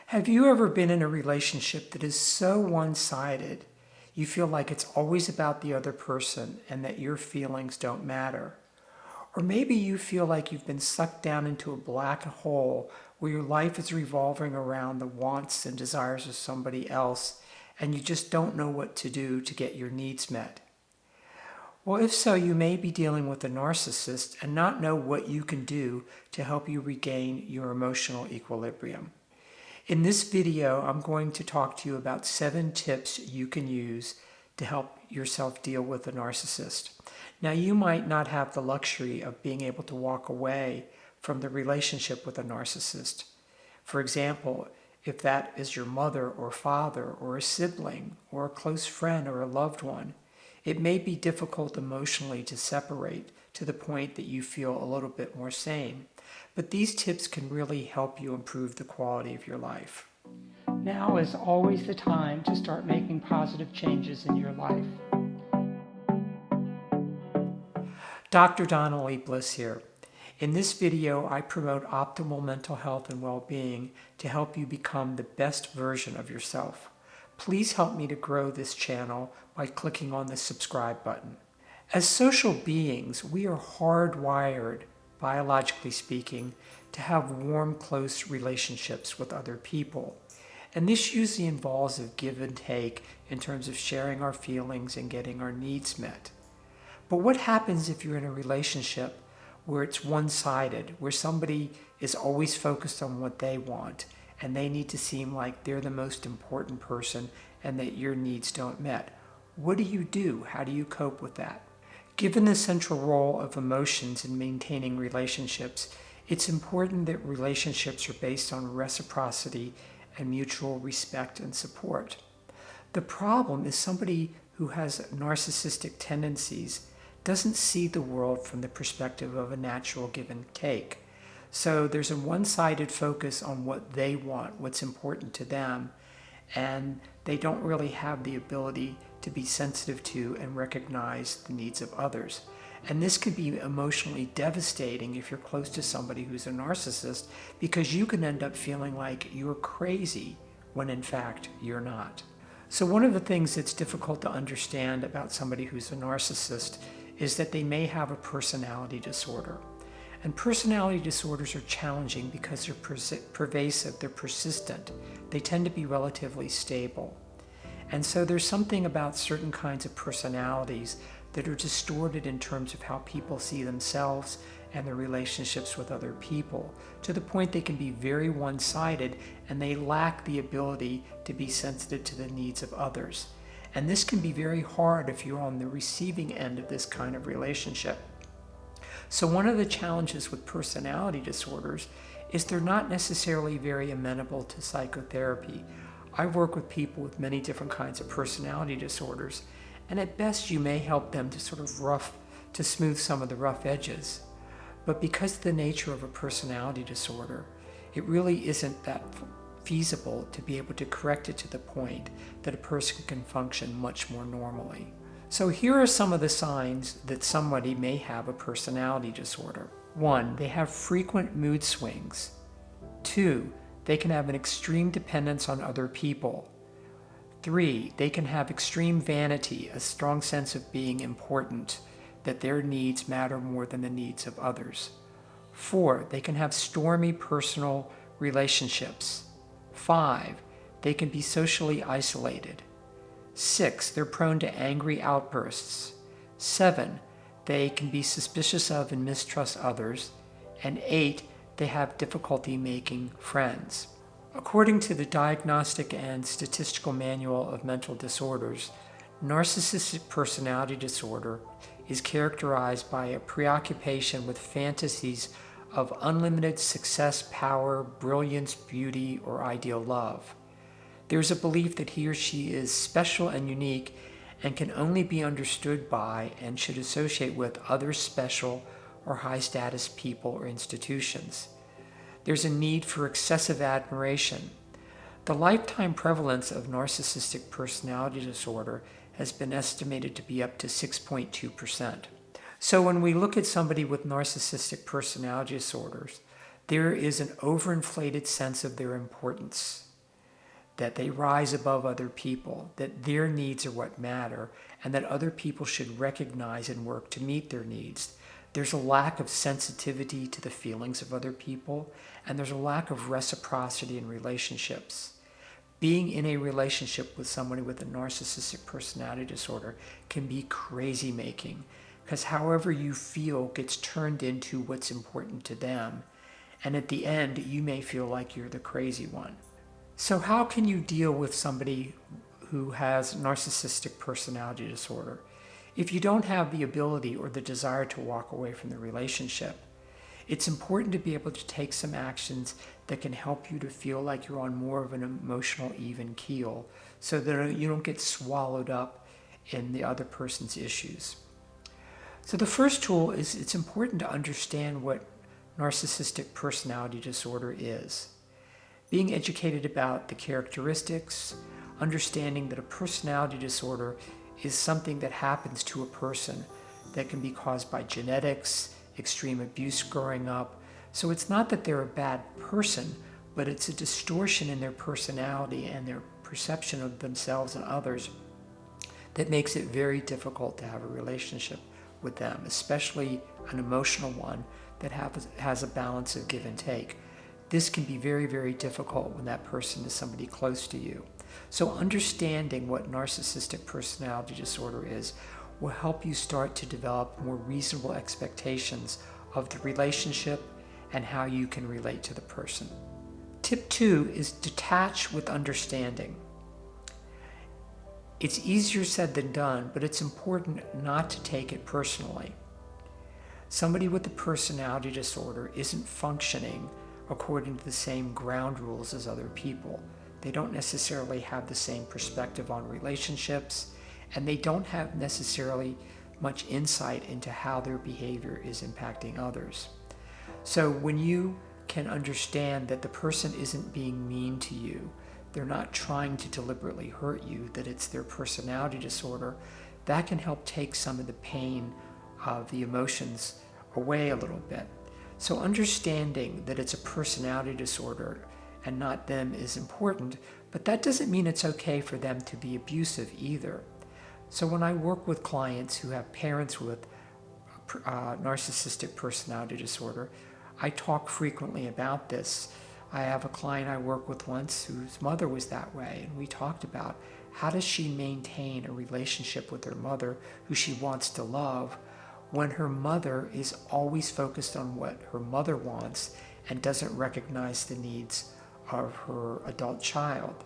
Have you ever been in a relationship that is so one-sided, you feel like it's always about the other person and that your feelings don't matter? Or maybe you feel like you've been sucked down into a black hole where your life is revolving around the wants and desires of somebody else, and you just don't know what to do to get your needs met. Well, if so, you may be dealing with a narcissist and not know what you can do to help you regain your emotional equilibrium. In this video, I'm going to talk to you about 7 tips you can use to help yourself deal with a narcissist. Now, you might not have the luxury of being able to walk away from the relationship with a narcissist. For example, if that is your mother or father or a sibling or a close friend or a loved one, it may be difficult emotionally to separate to the point that you feel a little bit more sane. But these tips can really help you improve the quality of your life. Now is always the time to start making positive changes in your life. Dr. Donna, Leigh, Bliss here. In this video, I promote optimal mental health and well-being to help you become the best version of yourself. Please help me to grow this channel by clicking on the subscribe button. As social beings, we are hardwired, biologically speaking, to have warm, close relationships with other people. And this usually involves a give and take in terms of sharing our feelings and getting our needs met. But what happens if you're in a relationship where it's one-sided, where somebody is always focused on what they want and they need to seem like they're the most important person and that your needs don't met? What do you do? How do you cope with that? Given the central role of emotions in maintaining relationships, it's important that relationships are based on reciprocity and mutual respect and support. The problem is somebody who has narcissistic tendencies doesn't see the world from the perspective of a natural give and take. So there's a one-sided focus on what they want, what's important to them, and they don't really have the ability to be sensitive to and recognize the needs of others. And this can be emotionally devastating if you're close to somebody who's a narcissist, because you can end up feeling like you're crazy when in fact you're not. So one of the things that's difficult to understand about somebody who's a narcissist is that they may have a personality disorder. And personality disorders are challenging because they're pervasive, they're persistent. They tend to be relatively stable. And so there's something about certain kinds of personalities that are distorted in terms of how people see themselves and their relationships with other people, to the point they can be very one-sided and they lack the ability to be sensitive to the needs of others. And this can be very hard if you're on the receiving end of this kind of relationship. So one of the challenges with personality disorders is they're not necessarily very amenable to psychotherapy. I work with people with many different kinds of personality disorders, and at best you may help them to to smooth some of the rough edges. But because of the nature of a personality disorder, it really isn't that feasible to be able to correct it to the point that a person can function much more normally. So here are some of the signs that somebody may have a personality disorder. 1, they have frequent mood swings. 2, they can have an extreme dependence on other people. 3, they can have extreme vanity, a strong sense of being important, that their needs matter more than the needs of others. 4, they can have stormy personal relationships. 5, they can be socially isolated. 6, they're prone to angry outbursts. 7, they can be suspicious of and mistrust others. And 8, they have difficulty making friends. According to the Diagnostic and Statistical Manual of Mental Disorders, narcissistic personality disorder is characterized by a preoccupation with fantasies of unlimited success, power, brilliance, beauty, or ideal love. There's a belief that he or she is special and unique and can only be understood by and should associate with other special or high-status people or institutions. There's a need for excessive admiration. The lifetime prevalence of narcissistic personality disorder has been estimated to be up to 6.2%. So when we look at somebody with narcissistic personality disorders, there is an overinflated sense of their importance. that they rise above other people, that their needs are what matter, and that other people should recognize and work to meet their needs. There's a lack of sensitivity to the feelings of other people, and there's a lack of reciprocity in relationships. Being in a relationship with somebody with a narcissistic personality disorder can be crazy making, because however you feel gets turned into what's important to them, and at the end you may feel like you're the crazy one. So how can you deal with somebody who has narcissistic personality disorder? If you don't have the ability or the desire to walk away from the relationship, it's important to be able to take some actions that can help you to feel like you're on more of an emotional even keel, so that you don't get swallowed up in the other person's issues. So the first tool is it's important to understand what narcissistic personality disorder is. Being educated about the characteristics, understanding that a personality disorder is something that happens to a person that can be caused by genetics, extreme abuse growing up. So it's not that they're a bad person, but it's a distortion in their personality and their perception of themselves and others that makes it very difficult to have a relationship with them, especially an emotional one that has a balance of give and take. This can be very, very difficult when that person is somebody close to you. So understanding what narcissistic personality disorder is will help you start to develop more reasonable expectations of the relationship and how you can relate to the person. Tip 2 is detach with understanding. It's easier said than done, but it's important not to take it personally. Somebody with a personality disorder isn't functioning according to the same ground rules as other people. They don't necessarily have the same perspective on relationships, and they don't have necessarily much insight into how their behavior is impacting others. So when you can understand that the person isn't being mean to you, they're not trying to deliberately hurt you, that it's their personality disorder, that can help take some of the pain of the emotions away a little bit. So understanding that it's a personality disorder and not them is important, but that doesn't mean it's okay for them to be abusive either. So when I work with clients who have parents with narcissistic personality disorder, I talk frequently about this. I have a client I worked with once whose mother was that way, and we talked about how does she maintain a relationship with her mother who she wants to love when her mother is always focused on what her mother wants and doesn't recognize the needs of her adult child.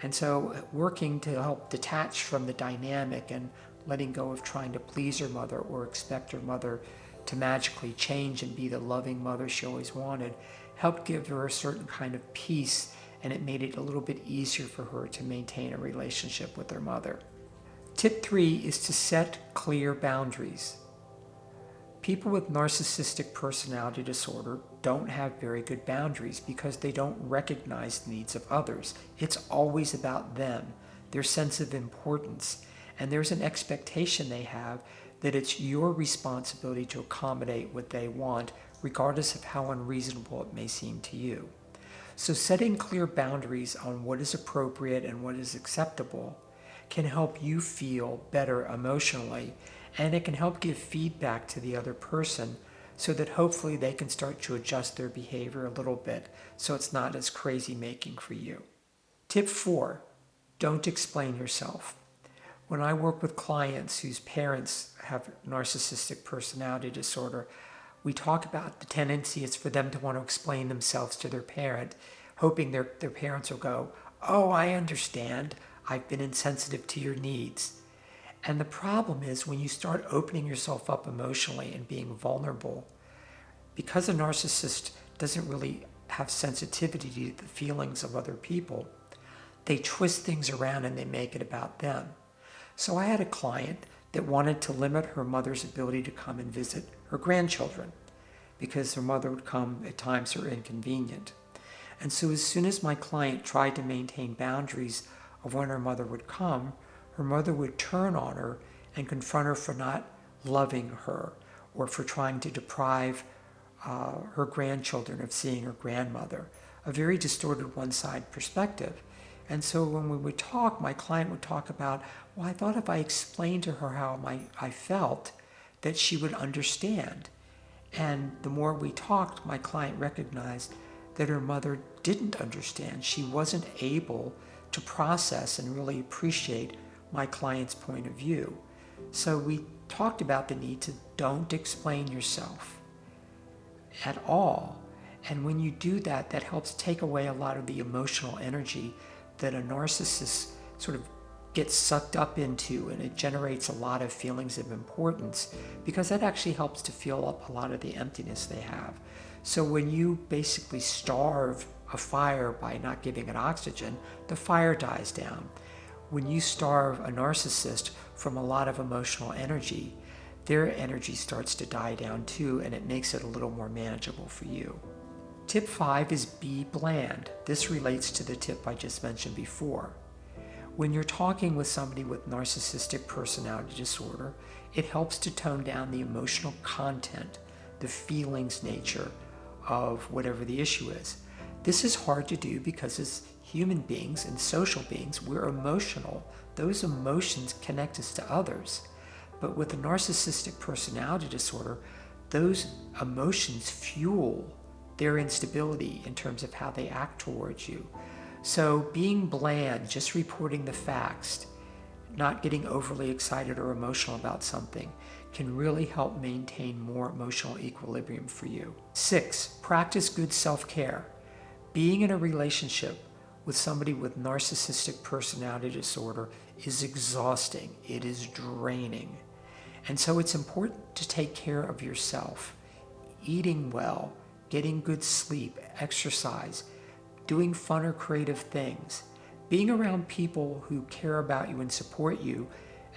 And so working to help detach from the dynamic and letting go of trying to please her mother or expect her mother to magically change and be the loving mother she always wanted helped give her a certain kind of peace, and it made it a little bit easier for her to maintain a relationship with her mother. Tip 3 is to set clear boundaries. People with narcissistic personality disorder don't have very good boundaries because they don't recognize the needs of others. It's always about them, their sense of importance, and there's an expectation they have that it's your responsibility to accommodate what they want, regardless of how unreasonable it may seem to you. So setting clear boundaries on what is appropriate and what is acceptable can help you feel better emotionally, and it can help give feedback to the other person so that hopefully they can start to adjust their behavior a little bit so it's not as crazy making for you. Tip 4, don't explain yourself. When I work with clients whose parents have narcissistic personality disorder, we talk about the tendency is for them to want to explain themselves to their parent, hoping their parents will go, "Oh, I understand. I've been insensitive to your needs." And the problem is when you start opening yourself up emotionally and being vulnerable, because a narcissist doesn't really have sensitivity to the feelings of other people, they twist things around and they make it about them. So I had a client that wanted to limit her mother's ability to come and visit her grandchildren because her mother would come at times that are inconvenient. And so as soon as my client tried to maintain boundaries of when her mother would come, her mother would turn on her and confront her for not loving her or for trying to deprive her grandchildren of seeing her grandmother, a very distorted one-side perspective. And so when we would talk, my client would talk about, well, I thought if I explained to her how I felt, that she would understand. And the more we talked, my client recognized that her mother didn't understand. She wasn't able to process and really appreciate my client's point of view. So we talked about the need to don't explain yourself at all. And when you do that, that helps take away a lot of the emotional energy that a narcissist sort of gets sucked up into, and it generates a lot of feelings of importance, because that actually helps to fill up a lot of the emptiness they have. So when you basically starve a fire by not giving it oxygen, the fire dies down. When you starve a narcissist from a lot of emotional energy, their energy starts to die down too, and it makes it a little more manageable for you. Tip 5 is be bland. This relates to the tip I just mentioned before. When you're talking with somebody with narcissistic personality disorder, it helps to tone down the emotional content, the feelings nature of whatever the issue is. This is hard to do because as human beings and social beings, we're emotional. Those emotions connect us to others. But with a narcissistic personality disorder, those emotions fuel their instability in terms of how they act towards you. So being bland, just reporting the facts, not getting overly excited or emotional about something, can really help maintain more emotional equilibrium for you. 6, practice good self-care. Being in a relationship with somebody with narcissistic personality disorder is exhausting. It is draining. And so it's important to take care of yourself. Eating well, getting good sleep, exercise, doing fun or creative things, being around people who care about you and support you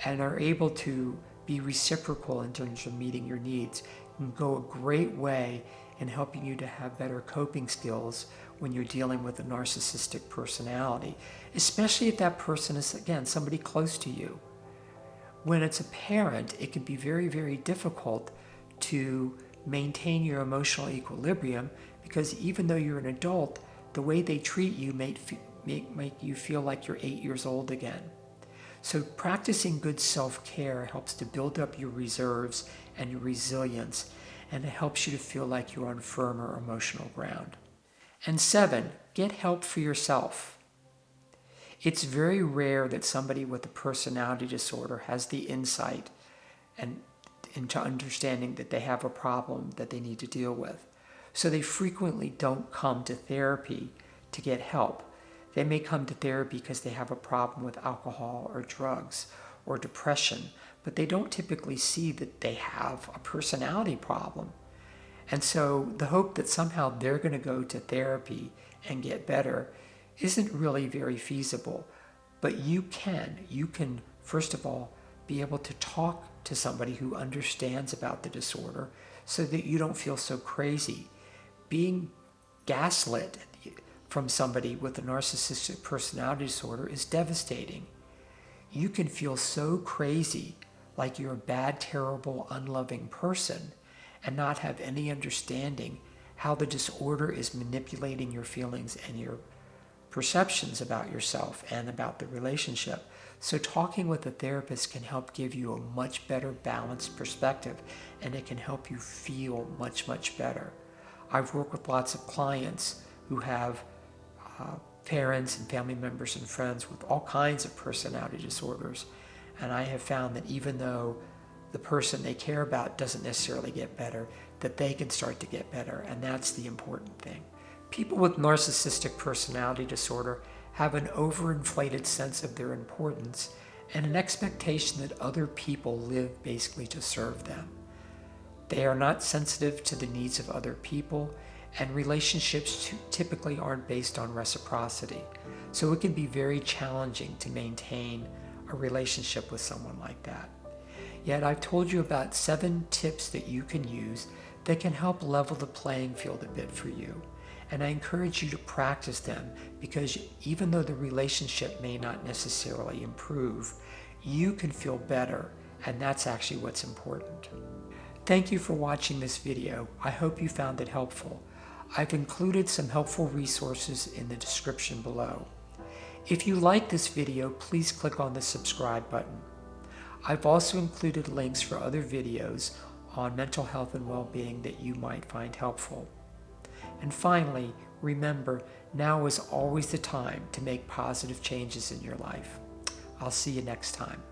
and are able to be reciprocal in terms of meeting your needs can go a great way in helping you to have better coping skills when you're dealing with a narcissistic personality, especially if that person is, again, somebody close to you. When it's a parent, it can be very, very difficult to maintain your emotional equilibrium, because even though you're an adult, the way they treat you make you feel like you're 8 years old again. So practicing good self-care helps to build up your reserves and your resilience, and it helps you to feel like you're on firmer emotional ground. And 7, get help for yourself. It's very rare that somebody with a personality disorder has the insight and into understanding that they have a problem that they need to deal with. So they frequently don't come to therapy to get help. They may come to therapy because they have a problem with alcohol or drugs or depression, but they don't typically see that they have a personality problem. And so the hope that somehow they're going to go to therapy and get better isn't really very feasible. But you can, first of all, be able to talk to somebody who understands about the disorder so that you don't feel so crazy. Being gaslit from somebody with a narcissistic personality disorder is devastating. You can feel so crazy, like you're a bad, terrible, unloving person, and not have any understanding how the disorder is manipulating your feelings and your perceptions about yourself and about the relationship. So talking with a therapist can help give you a much better balanced perspective, and it can help you feel much, much better. I've worked with lots of clients who have parents and family members and friends with all kinds of personality disorders, and I have found that even though the person they care about doesn't necessarily get better, that they can start to get better, and that's the important thing. People with narcissistic personality disorder have an overinflated sense of their importance and an expectation that other people live basically to serve them. They are not sensitive to the needs of other people, and relationships typically aren't based on reciprocity. So it can be very challenging to maintain a relationship with someone like that. Yet I've told you about 7 tips that you can use that can help level the playing field a bit for you. And I encourage you to practice them, because even though the relationship may not necessarily improve, you can feel better, and that's actually what's important. Thank you for watching this video. I hope you found it helpful. I've included some helpful resources in the description below. If you like this video, please click on the subscribe button. I've also included links for other videos on mental health and well-being that you might find helpful. And finally, remember, now is always the time to make positive changes in your life. I'll see you next time.